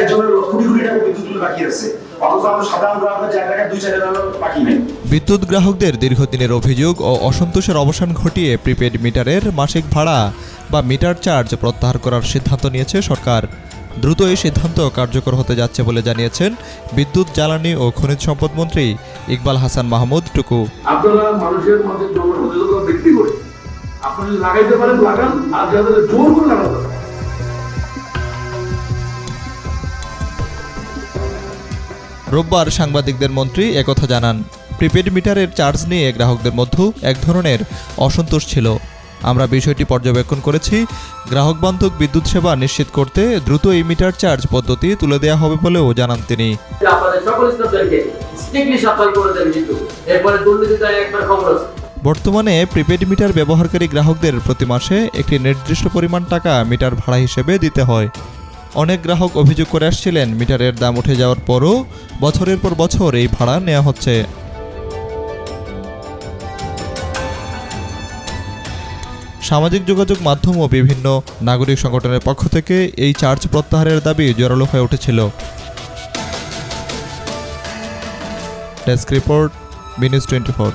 একজনের কোটি কোটি টাকা বিদ্যুৎ বিল বাকি আছে, অথচ আমরা সাধারণ গ্রাহকের 4 টাকা 2-4 টাকা বাকি নেই। বিদ্যুৎ গ্রাহকদের দীর্ঘদিনের অভিযোগ ও অসন্তোষের অবসান ঘটিয়ে প্রিপেড মিটারের মাসিক ভাড়া বা মিটার চার্জ প্রত্যাহার করার সিদ্ধান্ত নিয়েছে সরকার। দ্রুত এই সিদ্ধান্ত কার্যকর হতে যাচ্ছে বলে জানিয়েছেন বিদ্যুৎ, জ্বালানি ও খনিজ সম্পদ মন্ত্রী ইকবাল হাসান মাহমুদ টুকু। আপনারা মানুষের মধ্যে জনসচেতনতা বৃদ্ধি করে আপনি যদি লাগাইতে পারেন লাগান, আর যাদের জোর করে লাগাতে পারেন। রোববার সাংবাদিকদের মন্ত্রী একথা জানান। প্রিপেড মিটারের চার্জ নিয়ে গ্রাহকদের মধ্যে এক ধরনের অসন্তোষ ছিল। আমরা বিষয়টি পর্যবেক্ষণ করেছি। গ্রাহকবান্ধব বিদ্যুৎ সেবা নিশ্চিত করতে দ্রুত এই মিটার চার্জ পদ্ধতি তুলে দেওয়া হবে বলেও জানান তিনি। বর্তমানে প্রিপেড মিটার ব্যবহারকারী গ্রাহকদের প্রতি মাসে একটি নির্দিষ্ট পরিমাণ টাকা মিটার ভাড়া হিসেবে দিতে হয়। অনেক গ্রাহক অভিযোগ করে আসছিলেন, মিটারের দাম উঠে যাওয়ার পরও বছরের পর বছর এই ভাড়া নেওয়া হচ্ছে। সামাজিক যোগাযোগ মাধ্যম ও বিভিন্ন নাগরিক সংগঠনের পক্ষ থেকে এই চার্জ প্রত্যাহারের দাবি জোরালো হয়ে উঠেছিল। Desk report, B News 24।